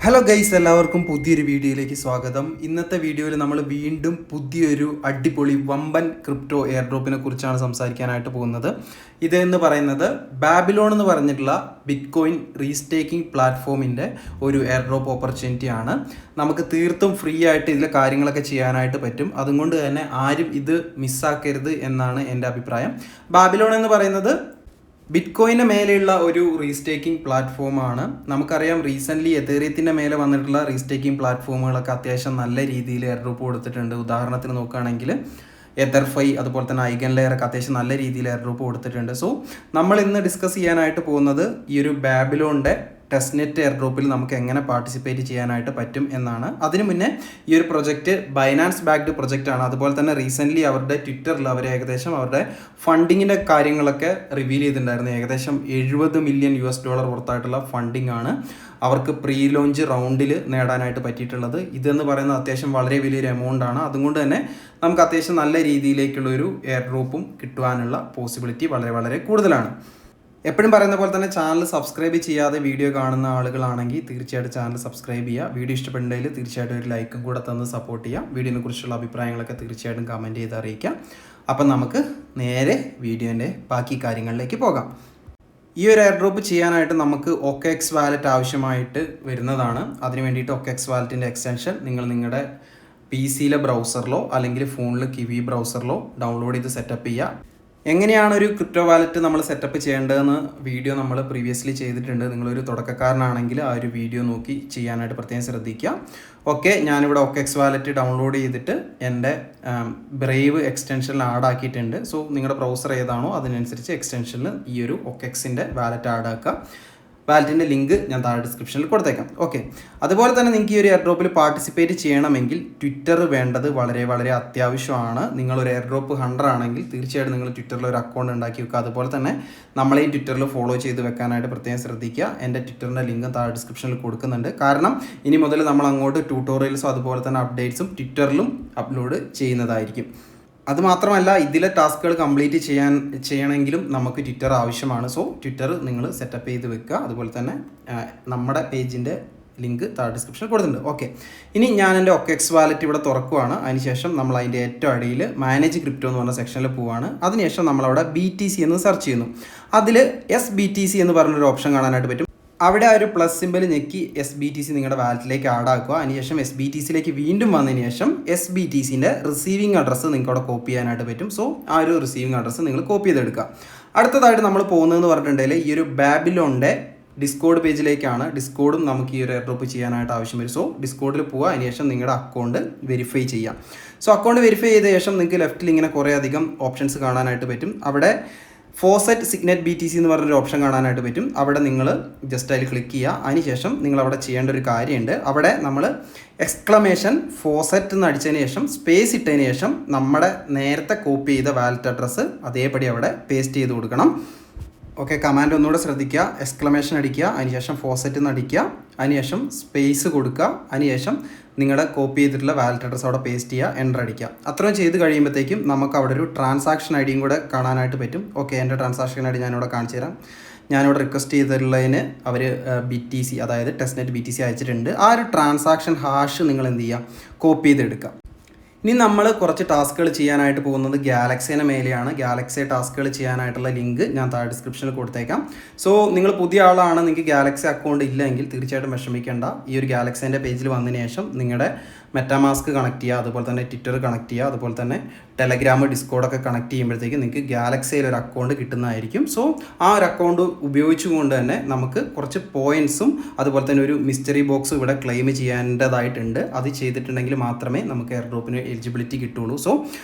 Hello guys, എല്ലാവർക്കും പുതിയൊരു വീഡിയോയിലേക്ക് സ്വാഗതം. ഇന്നത്തെ വീഡിയോയിൽ നമ്മൾ വീണ്ടും പുതിയൊരു അടിപൊളി വമ്പൻ ക്രിപ്റ്റോ എയർ ഡ്രോപ്പിനെ കുറിച്ചാണ് സംസാരിക്കാനായിട്ട് പോകുന്നത്. ഇതെന്ന് പറയുന്നത് ബാബിലോൺ എന്ന് പറഞ്ഞിട്ടുള്ള ബിറ്റ്കോയിൻ റീസ്റ്റേക്കിംഗ് പ്ലാറ്റ്ഫോമിൻ്റെ ഒരു എയർ ഡ്രോപ്പ് ഓപ്പർച്യൂണിറ്റി ആണ്. നമുക്ക് തീർത്തും ഫ്രീ ആയിട്ട് ഇതിലെ കാര്യങ്ങളൊക്കെ ചെയ്യാനായിട്ട് പറ്റും. അതുകൊണ്ട് തന്നെ ആരും ഇത് മിസ്സാക്കരുത് എന്നാണ് എൻ്റെ അഭിപ്രായം. ബാബിലോൺ എന്ന് പറയുന്നത് ബിറ്റ്കോയിൻ്റെ മേലെയുള്ള ഒരു റീസ്റ്റേക്കിംഗ് പ്ലാറ്റ്ഫോമാണ്. നമുക്കറിയാം, റീസെൻ്റ്ലി എതേറിയത്തിൻ്റെ മേലെ വന്നിട്ടുള്ള റീസ്റ്റേക്കിംഗ് പ്ലാറ്റ്ഫോമുകളൊക്കെ അത്യാവശ്യം നല്ല രീതിയിൽ എയർ ഡ്രോപ്പ് കൊടുത്തിട്ടുണ്ട്. ഉദാഹരണത്തിന് നോക്കുകയാണെങ്കിൽ എതർഫൈ, അതുപോലെ തന്നെ ഐഗൻ ലെയറൊക്കെ അത്യാവശ്യം നല്ല രീതിയിൽ എയർ ഡ്രോപ്പ് കൊടുത്തിട്ടുണ്ട്. സോ നമ്മൾ ഇന്ന് ഡിസ്കസ് ചെയ്യാനായിട്ട് പോകുന്നത് ഈ ഒരു ബാബിലോണിൻ്റെ ടെസ്റ്റ്നെറ്റ് എയർ ഡ്രോപ്പിൽ നമുക്ക് എങ്ങനെ പാർട്ടിസിപ്പേറ്റ് ചെയ്യാനായിട്ട് പറ്റും എന്നാണ്. അതിനു മുന്നേ ഈ ഒരു പ്രൊജക്റ്റ് ബൈനാൻസ് ബാക്ക്ഡ് പ്രൊജക്റ്റാണ്. അതുപോലെ തന്നെ റീസെൻ്റ്ലി അവരുടെ ട്വിറ്ററിൽ അവർ ഏകദേശം അവരുടെ ഫണ്ടിങ്ങിൻ്റെ കാര്യങ്ങളൊക്കെ റിവീൽ ചെയ്തിട്ടുണ്ടായിരുന്നു. ഏകദേശം $70 മില്യൺ വർത്തായിട്ടുള്ള ഫണ്ടിങ് ആണ് അവർക്ക് പ്രീ ലോഞ്ച് റൗണ്ടിൽ നേടാനായിട്ട് പറ്റിയിട്ടുള്ളത്. ഇതെന്ന് പറയുന്നത് അത്യാവശ്യം വളരെ വലിയൊരു എമൗണ്ട് ആണ്. അതുകൊണ്ട് തന്നെ നമുക്ക് അത്യാവശ്യം നല്ല രീതിയിലേക്കുള്ളൊരു എയർ ഡ്രോപ്പും കിട്ടുവാനുള്ള പോസിബിലിറ്റി വളരെ വളരെ കൂടുതലാണ്. എപ്പോഴും പറയുന്ന പോലെ തന്നെ ചാനൽ സബ്സ്ക്രൈബ് ചെയ്യാതെ വീഡിയോ കാണുന്ന ആളുകളാണെങ്കിൽ തീർച്ചയായിട്ടും ചാനൽ സബ്സ്ക്രൈബ് ചെയ്യുക. വീഡിയോ ഇഷ്ടപ്പെടുന്നതിൽ തീർച്ചയായിട്ടും ഒരു ലൈക്കും കൂടെ തന്ന് സപ്പോർട്ട് ചെയ്യുക. വീഡിയോനെ കുറിച്ചുള്ള അഭിപ്രായങ്ങളൊക്കെ തീർച്ചയായിട്ടും കമൻറ്റ് ചെയ്ത് അറിയിക്കാം. അപ്പം നമുക്ക് നേരെ വീഡിയോൻ്റെ ബാക്കി കാര്യങ്ങളിലേക്ക് പോകാം. ഈ ഒരു എയർ ഡ്രോപ്പ് ചെയ്യാനായിട്ട് നമുക്ക് OKX വാലറ്റ് ആവശ്യമായിട്ട് വരുന്നതാണ്. അതിന് വേണ്ടിയിട്ട് OKX വാലറ്റിൻ്റെ എക്സ്റ്റൻഷൻ നിങ്ങൾ നിങ്ങളുടെ PC-യിലെ ബ്രൗസറിലോ അല്ലെങ്കിൽ ഫോണിൽ കിവി ബ്രൗസറിലോ ഡൗൺലോഡ് ചെയ്ത് സെറ്റപ്പ് ചെയ്യുക. എങ്ങനെയാണ് ഒരു ക്രിപ്റ്റോ വാലറ്റ് നമ്മൾ സെറ്റപ്പ് ചെയ്യേണ്ടതെന്ന് വീഡിയോ നമ്മൾ പ്രീവിയസ്ലി ചെയ്തിട്ടുണ്ട്. നിങ്ങളൊരു തുടക്കക്കാരനാണെങ്കിൽ ആ ഒരു വീഡിയോ നോക്കി ചെയ്യാനായിട്ട് പ്രത്യേകം ശ്രദ്ധിക്കുക. ഓക്കെ, ഞാനിവിടെ OKX വാലറ്റ് ഡൗൺലോഡ് ചെയ്തിട്ട് എൻ്റെ ബ്രേവ് എക്സ്റ്റൻഷനിൽ ആഡ് ആക്കിയിട്ടുണ്ട്. സോ നിങ്ങളുടെ ബ്രൗസർ ഏതാണോ അതിനനുസരിച്ച് എക്സ്റ്റൻഷനിൽ ഈ ഒരു OKXൻ്റെ വാലറ്റ് ആഡ് ആക്കുക. വാലറ്റിൻ്റെ ലിങ്ക് ഞാൻ താഴെ ഡിസ്ക്രിപ്ഷനിൽ കൊടുത്തേക്കാം. ഓക്കെ, അതുപോലെ തന്നെ നിങ്ങൾക്ക് ഈ ഒരു എയർ ഡ്രോപ്പിൽ പാർട്ടിസിപ്പേറ്റ് ചെയ്യണമെങ്കിൽ ട്വിറ്റർ വേണ്ടത് വളരെ വളരെ അത്യാവശ്യമാണ്. നിങ്ങളൊരു എയർ ഡ്രോപ്പ് ഹണ്ടർ ആണെങ്കിൽ തീർച്ചയായിട്ടും നിങ്ങൾ ട്വിറ്ററിൽ ഒരു അക്കൗണ്ട് ഉണ്ടാക്കി വെക്കുക. അതുപോലെ തന്നെ നമ്മളെയും ട്വിറ്ററിൽ ഫോളോ ചെയ്ത് വെക്കാനായിട്ട് പ്രത്യേകം ശ്രദ്ധിക്കുക. എൻ്റെ ട്വിറ്ററിൻ്റെ ലിങ്ക് താഴെ ഡിസ്ക്രിപ്ഷനിൽ കൊടുക്കുന്നുണ്ട്. കാരണം ഇനി മുതൽ നമ്മൾ അങ്ങോട്ട് ട്യൂട്ടോറിയൽസും അതുപോലെ തന്നെ അപ്ഡേറ്റ്സും ട്വിറ്ററിലും അപ്ലോഡ് ചെയ്യുന്നതായിരിക്കും. അതുമാത്രമല്ല, ഇതിലെ ടാസ്കുകൾ കംപ്ലീറ്റ് ചെയ്യണമെങ്കിലും നമുക്ക് ട്വിറ്റർ ആവശ്യമാണ്. സോ ട്വിറ്റർ നിങ്ങൾ സെറ്റപ്പ് ചെയ്ത് വെക്കുക. അതുപോലെ തന്നെ നമ്മുടെ പേജിൻ്റെ ലിങ്ക് താഴെ ഡിസ്ക്രിപ്ഷനിൽ കൊടുത്തിട്ടുണ്ട്. ഓക്കെ, ഇനി ഞാൻ എൻ്റെ OKX വാലറ്റ് ഇവിടെ തുറക്കുവാണ്. അതിനുശേഷം നമ്മൾ അതിൻ്റെ ഏറ്റവും അടിയിൽ മാനേജ് ക്രിപ്റ്റോ എന്ന് പറഞ്ഞ സെക്ഷനിൽ പോവുകയാണ്. അതിനുശേഷം നമ്മളവിടെ BTC എന്ന് സെർച്ച് ചെയ്യുന്നു. അതിൽ SBTC എന്ന് പറഞ്ഞൊരു ഓപ്ഷൻ കാണാനായിട്ട് പറ്റും. അവിടെ ആ ഒരു പ്ലസ് സിമ്പിൾ ഞെക്കി SBTC നിങ്ങളുടെ വാലറ്റിലേക്ക് ആഡ് ആക്കുക. അതിനുശേഷം SBTCയിലേക്ക് വീണ്ടും വന്നതിന് ശേഷം SBTCൻ്റെ റിസീവിംഗ് അഡ്രസ്സ് നിങ്ങൾക്ക് അവിടെ കോപ്പി ചെയ്യാനായിട്ട് പറ്റും. സോ ആ ഒരു റിസീവിംഗ് അഡ്രസ്സ് നിങ്ങൾ കോപ്പി ചെയ്തെടുക്കുക. അടുത്തതായിട്ട് നമ്മൾ പോകുന്നതെന്ന് പറഞ്ഞിട്ടുണ്ടെങ്കിൽ ഈ ഒരു ബാബിലോണിൻ്റെ ഡിസ്കോഡ് പേജിലേക്കാണ്. ഡിസ്കോഡും നമുക്ക് ഈ ഒരു എയർ ഡ്രോപ്പ് ചെയ്യാനായിട്ട് ആവശ്യം വരും. സോ ഡിസ്കോഡിൽ പോവുക. അതിനുശേഷം നിങ്ങളുടെ അക്കൗണ്ട് വെരിഫൈ ചെയ്യാം. സോ അക്കൗണ്ട് വെരിഫൈ ചെയ്ത ശേഷം നിങ്ങൾക്ക് ലെഫ്റ്റിൽ ഇങ്ങനെ കുറേ അധികം ഓപ്ഷൻസ് കാണാനായിട്ട് പറ്റും. അവിടെ ഫോസെറ്റ് സിഗ്നെറ്റ് BTC എന്ന് പറഞ്ഞൊരു ഓപ്ഷൻ കാണാനായിട്ട് പറ്റും. അവിടെ നിങ്ങൾ ജസ്റ്റ് അതിൽ ക്ലിക്ക് ചെയ്യുക. അതിനുശേഷം നിങ്ങൾ അവിടെ ചെയ്യേണ്ട ഒരു കാര്യമുണ്ട്. അവിടെ നമ്മൾ എക്സ്ക്ലമേഷൻ ഫോസെറ്റ് എന്ന് അടിച്ചതിന് ശേഷം സ്പേസ് ഇട്ടതിന് ശേഷം നമ്മുടെ നേരത്തെ കോപ്പി ചെയ്ത വാലറ്റ് അഡ്രസ്സ് അതേപടി അവിടെ പേസ്റ്റ് ചെയ്ത് കൊടുക്കണം. ഓക്കെ, കമാൻഡ് ഒന്നുകൂടെ ശ്രദ്ധിക്കുക. എക്സ്ക്ലമേഷൻ അടിക്കുക, അതിനുശേഷം ഫോസെറ്റ് എന്ന് അടിക്കുക, അതിനുശേഷം സ്പേസ് കൊടുക്കുക, അതിനുശേഷം നിങ്ങളുടെ കോപ്പി ചെയ്തിട്ടുള്ള വാലറ്റ് അഡ്രസ്സ് അവിടെ പേസ്റ്റ് ചെയ്യുക, എൻ്റർ അടിക്കുക. അത്രയും ചെയ്ത് കഴിയുമ്പോഴത്തേക്കും നമുക്ക് അവിടെ ഒരു ട്രാൻസാക്ഷൻ ഐഡിയും കൂടെ കാണാനായിട്ട് പറ്റും. ഓക്കെ, എൻ്റെ ട്രാൻസാക്ഷൻ ഐഡി ഞാനിവിടെ കാണിച്ചു തരാം. ഞാനിവിടെ റിക്വസ്റ്റ് ചെയ്തിട്ടുള്ളതിന് അവർ BTC, അതായത് ടെസ്റ്റ്നെറ്റ് BTC അയച്ചിട്ടുണ്ട്. ആ ഒരു ട്രാൻസാക്ഷൻ ഹാഷ് നിങ്ങൾ എന്ത് ചെയ്യുക, കോപ്പി ചെയ്തെടുക്കുക. ഇനി നമ്മൾ കുറച്ച് ടാസ്കുകൾ ചെയ്യാനായിട്ട് പോകുന്നത് ഗാലക്സിയുടെ മേലെയാണ്. ഗാലക്സി ടാസ്കുകൾ ചെയ്യാനായിട്ടുള്ള ലിങ്ക് ഞാൻ താഴെ ഡിസ്ക്രിപ്ഷനിൽ കൊടുത്തേക്കാം. സോ നിങ്ങൾ പുതിയ ആളാണ്, നിങ്ങൾക്ക് ഗാലക്സി അക്കൗണ്ട് ഇല്ലെങ്കിൽ തീർച്ചയായിട്ടും വിഷമിക്കേണ്ട. ഈ ഒരു ഗാലക്സിൻ്റെ പേജിൽ വന്നതിന് ശേഷം നിങ്ങളുടെ മെറ്റാമാസ്ക് കണക്ട് ചെയ്യുക, അതുപോലെ തന്നെ ട്വിറ്റർ കണക്ട് ചെയ്യുക, അതുപോലെ തന്നെ ടെലഗ്രാം, ഡിസ്കോഡൊക്കെ കണക്ട് ചെയ്യുമ്പോഴത്തേക്ക് നിങ്ങൾക്ക് ഗാലക്സിയിൽ ഒരു അക്കൗണ്ട് കിട്ടുന്നതായിരിക്കും. സോ ആ ഒരു അക്കൗണ്ട് ഉപയോഗിച്ചുകൊണ്ട് തന്നെ നമുക്ക് കുറച്ച് പോയിൻറ്റ്സും അതുപോലെ തന്നെ ഒരു മിസ്റ്ററി ബോക്സും ഇവിടെ ക്ലെയിം ചെയ്യേണ്ടതായിട്ടുണ്ട്. അത് ചെയ്തിട്ടുണ്ടെങ്കിൽ മാത്രമേ നമുക്ക് എയർ ഡ്രോപ്പിന് എലിജിബിലിറ്റി കിട്ടുള്ളൂ. സോ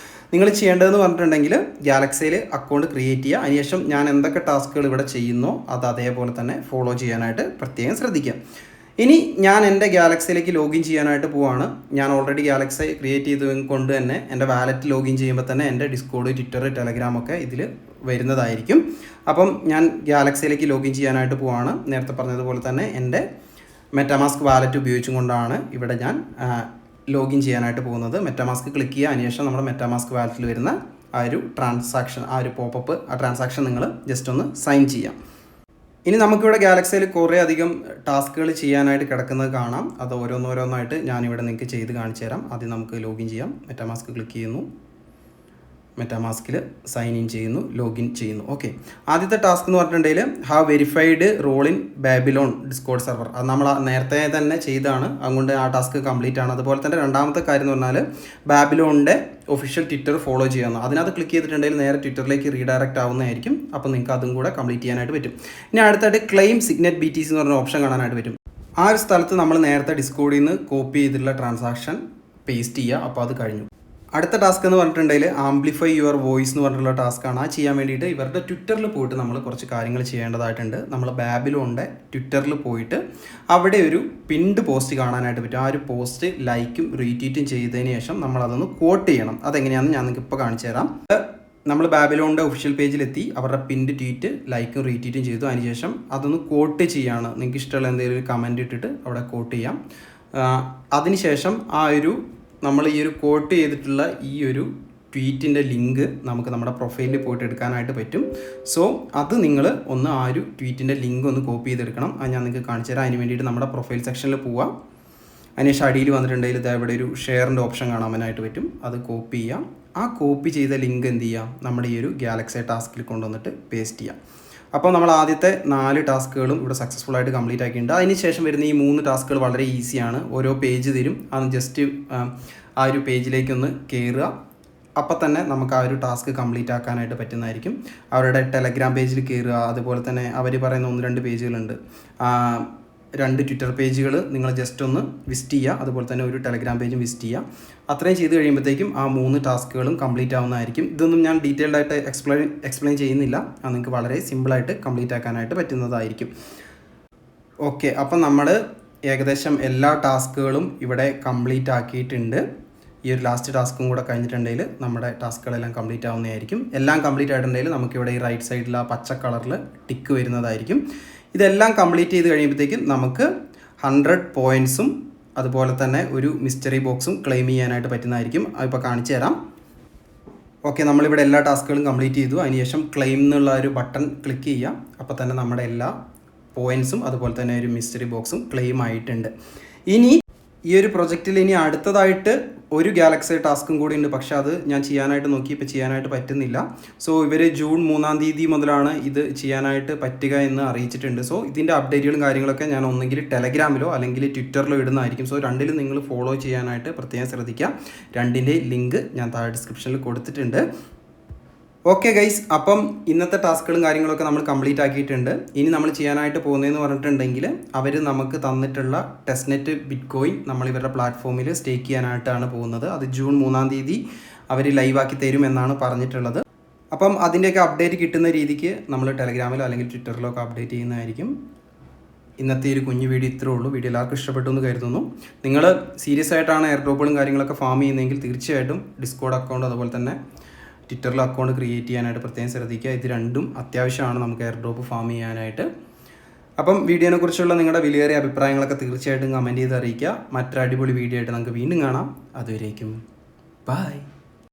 നിങ്ങൾ ചെയ്യേണ്ടതെന്ന് പറഞ്ഞിട്ടുണ്ടെങ്കിൽ ഗാലക്സിയിൽ അക്കൗണ്ട് ക്രിയേറ്റ് ചെയ്യുക. അതിനുശേഷം ഞാൻ എന്തൊക്കെ ടാസ്കുകൾ ഇവിടെ ചെയ്യുന്നോ അത് അതേപോലെ തന്നെ ഫോളോ ചെയ്യാനായിട്ട് പ്രത്യേകം ശ്രദ്ധിക്കുക. ഇനി ഞാൻ എൻ്റെ ഗാലക്സിയിലേക്ക് ലോഗിൻ ചെയ്യാനായിട്ട് പോവാണ്. ഞാൻ ഓൾറെഡി ഗാലക്സി ക്രിയേറ്റ് ചെയ്ത് കൊണ്ട് തന്നെ എൻ്റെ വാലറ്റ് ലോഗിൻ ചെയ്യുമ്പോൾ തന്നെ എൻ്റെ ഡിസ്കോഡ്, ട്വിറ്റർ, ടെലഗ്രാം ഒക്കെ ഇതിൽ വരുന്നതായിരിക്കും. അപ്പം ഞാൻ ഗാലക്സിയിലേക്ക് ലോഗിൻ ചെയ്യാനായിട്ട് പോവാണ്. നേരത്തെ പറഞ്ഞതുപോലെ തന്നെ എൻ്റെ മെറ്റാമാസ്ക് വാലറ്റ് ഉപയോഗിച്ചും കൊണ്ടാണ് ഇവിടെ ഞാൻ ലോഗിൻ ചെയ്യാനായിട്ട് പോകുന്നത്. മെറ്റാമാസ്ക് ക്ലിക്ക് ചെയ്യുക. അതിനുശേഷം നമ്മുടെ മെറ്റാമാസ്ക് വാലറ്റിൽ വരുന്ന ആ ഒരു ട്രാൻസാക്ഷൻ, ആ ഒരു പോപ്പപ്പ്, ആ ട്രാൻസാക്ഷൻ നിങ്ങൾ ജസ്റ്റ് ഒന്ന് സൈൻ ചെയ്യാം. ഇനി നമുക്കിവിടെ ഗാലക്സിയിൽ കുറേ അധികം ടാസ്കുകൾ ചെയ്യാനായിട്ട് കിടക്കുന്നത് കാണാം. അത് ഓരോന്നോരോന്നായിട്ട് ഞാനിവിടെ നിങ്ങൾക്ക് ചെയ്ത് കാണിച്ചു തരാം. ആദ്യം നമുക്ക് ലോഗിൻ ചെയ്യാം. മെറ്റാമാസ്ക് ക്ലിക്ക് ചെയ്യുന്നു, മെറ്റാമാസ്കിൽ സൈൻ ഇൻ ചെയ്യുന്നു, ലോഗിൻ ചെയ്യുന്നു. ഓക്കെ, ആദ്യത്തെ ടാസ്ക് എന്ന് പറഞ്ഞിട്ടുണ്ടെങ്കിൽ have verified role in Babylon Discord server. അത് നമ്മൾ നേരത്തെ തന്നെ ചെയ്താണ്, അതുകൊണ്ട് ആ ടാസ്ക് കംപ്ലീറ്റ് ആണ്. അതുപോലെ തന്നെ രണ്ടാമത്തെ കാര്യം എന്ന് പറഞ്ഞാൽ ബാബിലോണിൻ്റെ ഒഫീഷ്യൽ ട്വിറ്റർ ഫോളോ ചെയ്യാമെന്ന്. അതിനകത്ത് ക്ലിക്ക് ചെയ്തിട്ടുണ്ടെങ്കിൽ നേരെ ട്വിറ്ററിലേക്ക് റീഡയറക്റ്റ് ആവുന്നതായിരിക്കും. അപ്പോൾ നിങ്ങൾക്ക് അതും കൂടെ കംപ്ലീറ്റ് ചെയ്യാനായിട്ട് പറ്റും. ഇനി അടുത്തായിട്ട് ക്ലെയിം സിഗ്നറ്റ് BTC എന്ന് പറഞ്ഞ ഓപ്ഷൻ കാണാനായിട്ട് പറ്റും. ആ ഒരു സ്ഥലത്ത് നമ്മൾ നേരത്തെ ഡിസ്കോഡിൽ നിന്ന് കോപ്പി ചെയ്തിട്ടുള്ള ട്രാൻസാക്ഷൻ പേസ്റ്റ് ചെയ്യുക. അപ്പോൾ അത് കഴിഞ്ഞു. അടുത്ത ടാസ്ക് എന്ന് പറഞ്ഞിട്ടുണ്ടെങ്കിൽ ആംപ്ലിഫൈ യുവർ വോയിസ് എന്ന് പറഞ്ഞിട്ടുള്ള ടാസ്ക്കാണ്. ആ ചെയ്യാൻ വേണ്ടിയിട്ട് ഇവരുടെ ട്വിറ്ററിൽ പോയിട്ട് നമ്മൾ കുറച്ച് കാര്യങ്ങൾ ചെയ്യേണ്ടതായിട്ടുണ്ട്. നമ്മൾ ബാബിലോണിൻ്റെ ട്വിറ്ററിൽ പോയിട്ട് അവിടെ ഒരു പിൻഡ് പോസ്റ്റ് കാണാനായിട്ട് പറ്റും. ആ ഒരു പോസ്റ്റ് ലൈക്കും റീട്വീറ്റും ചെയ്തതിന് ശേഷം നമ്മളതൊന്ന് കോട്ട് ചെയ്യണം. അതെങ്ങനെയാണെന്ന് ഞാൻ നിങ്ങൾക്ക് ഇപ്പോൾ കാണിച്ചു തരാം. നമ്മൾ ബാബിലോണിൻ്റെ ഒഫീഷ്യൽ പേജിലെത്തി അവരുടെ പിൻഡ് ട്വീറ്റ് ലൈക്കും റീട്വീറ്റും ചെയ്തു. അതിനുശേഷം അതൊന്ന് കോട്ട് ചെയ്യാണ്. നിങ്ങൾക്ക് ഇഷ്ടമുള്ള എന്തെങ്കിലും ഒരു കമൻറ്റ് ഇട്ടിട്ട് അവിടെ കോട്ട് ചെയ്യാം. അതിനുശേഷം നമ്മൾ ഈ ഒരു കോട്ട് ചെയ്തിട്ടുള്ള ഈ ഒരു ട്വീറ്റിൻ്റെ ലിങ്ക് നമുക്ക് നമ്മുടെ പ്രൊഫൈലിൽ പോയിട്ട് എടുക്കാനായിട്ട് പറ്റും. സോ അത് നിങ്ങൾ ഒന്ന് ആ ഒരു ട്വീറ്റിൻ്റെ ലിങ്ക് ഒന്ന് കോപ്പി ചെയ്തെടുക്കണം. അത് ഞാൻ നിങ്ങൾക്ക് കാണിച്ചു തരാം. അതിന് വേണ്ടിയിട്ട് നമ്മുടെ പ്രൊഫൈൽ സെക്ഷനിൽ പോവാം. അതിനുശേഷം അടിയിൽ വന്നിട്ടുണ്ടെങ്കിൽ ഇത് ഇവിടെ ഒരു ഷെയറിൻ്റെ ഓപ്ഷൻ കാണാനായിട്ട് പറ്റും. അത് കോപ്പി ചെയ്യാം. ആ കോപ്പി ചെയ്ത ലിങ്ക് എന്ത് ചെയ്യാം, നമ്മുടെ ഈ ഒരു ഗാലക്സി ടാസ്കിൽ കൊണ്ടുവന്നിട്ട് പേസ്റ്റ് ചെയ്യാം. അപ്പോൾ നമ്മൾ ആദ്യത്തെ 4 ടാസ്കുകളും ഇവിടെ സക്സസ്ഫുൾ ആയിട്ട് കംപ്ലീറ്റ് ആക്കിയിട്ടുണ്ട്. അതിന് ശേഷം വരുന്ന ഈ 3 ടാസ്കുകൾ വളരെ ഈസിയാണ്. ഓരോ പേജ് തരും. അത് ജസ്റ്റ് ആ ഒരു പേജിലേക്കൊന്ന് കയറുക. അപ്പോൾ തന്നെ നമുക്ക് ആ ഒരു ടാസ്ക് കംപ്ലീറ്റ് ആക്കാനായിട്ട് പറ്റുന്നതായിരിക്കും. അവരുടെ ടെലഗ്രാം പേജിൽ കയറുക. അതുപോലെ തന്നെ അവർ പറയുന്ന 1-2 പേജുകളുണ്ട്. 2 ട്വിറ്റർ പേജുകൾ നിങ്ങൾ ജസ്റ്റ് ഒന്ന് വിസിറ്റ് ചെയ്യുക. അതുപോലെ തന്നെ ഒരു ടെലഗ്രാം പേജും വിസിറ്റ് ചെയ്യുക. അത്രയും ചെയ്ത് കഴിയുമ്പോഴത്തേക്കും ആ 3 ടാസ്കുകളും കംപ്ലീറ്റ് ആവുന്നതായിരിക്കും. ഇതൊന്നും ഞാൻ ഡീറ്റെയിൽഡ് ആയിട്ട് എക്സ്പ്ലെയിൻ ചെയ്യുന്നില്ല. അത് നിങ്ങൾക്ക് വളരെ സിമ്പിളായിട്ട് കംപ്ലീറ്റ് ആക്കാനായിട്ട് പറ്റുന്നതായിരിക്കും. ഓക്കെ, അപ്പം നമ്മൾ ഏകദേശം എല്ലാ ടാസ്കുകളും ഇവിടെ കംപ്ലീറ്റ് ആക്കിയിട്ടുണ്ട്. ഈ ഒരു ലാസ്റ്റ് ടാസ്കും കൂടെ കഴിഞ്ഞിട്ടുണ്ടെങ്കിൽ നമ്മുടെ ടാസ്കുകളെല്ലാം കംപ്ലീറ്റ് ആവുന്നതായിരിക്കും. എല്ലാം കംപ്ലീറ്റ് ആയിട്ടുണ്ടെങ്കിൽ നമുക്കിവിടെ ഈ റൈറ്റ് സൈഡിൽ ആ പച്ച കളറിൽ ടിക്ക് വരുന്നതായിരിക്കും. ഇതെല്ലാം കംപ്ലീറ്റ് ചെയ്ത് കഴിയുമ്പോഴത്തേക്കും നമുക്ക് 100 പോയിൻറ്റ്സും അതുപോലെ തന്നെ ഒരു മിസ്റ്ററി ബോക്സും ക്ലെയിം ചെയ്യാനായിട്ട് പറ്റുന്നതായിരിക്കും. അതിപ്പോൾ കാണിച്ചു തരാം. ഓക്കെ, നമ്മളിവിടെ എല്ലാ ടാസ്കുകളും കംപ്ലീറ്റ് ചെയ്തു. അതിനുശേഷം ക്ലെയിം എന്നുള്ള ഒരു ബട്ടൺ ക്ലിക്ക് ചെയ്യാം. അപ്പോൾ തന്നെ നമ്മുടെ എല്ലാ പോയിൻറ്റ്സും അതുപോലെ തന്നെ ഒരു മിസ്റ്ററി ബോക്സും ക്ലെയിം ആയിട്ടുണ്ട്. ഇനി ഈ ഒരു പ്രൊജക്റ്റിൽ ഇനി അടുത്തതായിട്ട് ഒരു ഗാലക്സി ടാസ്കും കൂടി ഉണ്ട്. പക്ഷേ അത് ഞാൻ ചെയ്യാനായിട്ട് നോക്കി, ഇപ്പോൾ ചെയ്യാനായിട്ട് പറ്റുന്നില്ല. സോ ഇവർ ജൂൺ 3-ാം തീയതി മുതലാണ് ഇത് ചെയ്യാനായിട്ട് പറ്റുക എന്ന് അറിയിച്ചിട്ടുണ്ട്. സോ ഇതിൻ്റെ അപ്ഡേറ്റുകളും കാര്യങ്ങളൊക്കെ ഞാൻ ഒന്നെങ്കിൽ ടെലഗ്രാമിലോ അല്ലെങ്കിൽ ട്വിറ്ററിലോ ഇടുന്നതായിരിക്കും. സോ രണ്ടിലും നിങ്ങൾ ഫോളോ ചെയ്യാനായിട്ട് പ്രത്യേകം ശ്രദ്ധിക്കുക. രണ്ടിൻ്റെ ലിങ്ക് ഞാൻ താഴെ ഡിസ്ക്രിപ്ഷനിൽ കൊടുത്തിട്ടുണ്ട്. ഓക്കെ ഗൈസ്, അപ്പം ഇന്നത്തെ ടാസ്കുകളും കാര്യങ്ങളൊക്കെ നമ്മൾ കംപ്ലീറ്റ് ആക്കിയിട്ടുണ്ട്. ഇനി നമ്മൾ ചെയ്യാനായിട്ട് പോകുന്നതെന്ന് പറഞ്ഞിട്ടുണ്ടെങ്കിൽ അവർ നമുക്ക് തന്നിട്ടുള്ള ടെസ്റ്റ്നെറ്റ് ബിറ്റ്കോയിൻ നമ്മൾ ഇവരുടെ പ്ലാറ്റ്ഫോമിൽ സ്റ്റേക്ക് ചെയ്യാനായിട്ടാണ് പോകുന്നത്. അത് ജൂൺ 3-ാം തീയതി അവർ ലൈവാക്കി തരുമെന്നാണ് പറഞ്ഞിട്ടുള്ളത്. അപ്പം അതിൻ്റെയൊക്കെ അപ്ഡേറ്റ് കിട്ടുന്ന രീതിക്ക് നമ്മൾ ടെലഗ്രാമിലോ അല്ലെങ്കിൽ ട്വിറ്ററിലോ ഒക്കെ അപ്ഡേറ്റ് ചെയ്യുന്നതായിരിക്കും. ഇന്നത്തെ ഒരു കുഞ്ഞു വീഡിയോ ഇത്രേ ഉള്ളൂ. വീഡിയോ എല്ലാവർക്കും ഇഷ്ടപ്പെട്ടു എന്ന് കരുതുന്നു. നിങ്ങൾ സീരിയസ് ആയിട്ടാണ് എയർ ഡ്രോപ്പുകളും കാര്യങ്ങളൊക്കെ ഫാം ചെയ്യുന്നതെങ്കിൽ തീർച്ചയായിട്ടും ഡിസ്കോഡ് അക്കൗണ്ട് അതുപോലെ തന്നെ ട്വിറ്ററിൽ അക്കൗണ്ട് ക്രിയേറ്റ് ചെയ്യാനായിട്ട് പ്രത്യേകം ശ്രദ്ധിക്കുക. ഇത് രണ്ടും അത്യാവശ്യമാണ് നമുക്ക് എയർ ഡ്രോപ്പ് ഫാം ചെയ്യാനായിട്ട്. അപ്പം വീഡിയോനെ കുറിച്ചുള്ള നിങ്ങളുടെ വിലയേറിയ അഭിപ്രായങ്ങളൊക്കെ തീർച്ചയായിട്ടും കമൻറ്റ് ചെയ്ത് അറിയിക്കുക. മറ്റൊരു അടിപൊളി വീഡിയോ ആയിട്ട് നമുക്ക് വീണ്ടും കാണാം. അതുവരേക്കും ബൈ.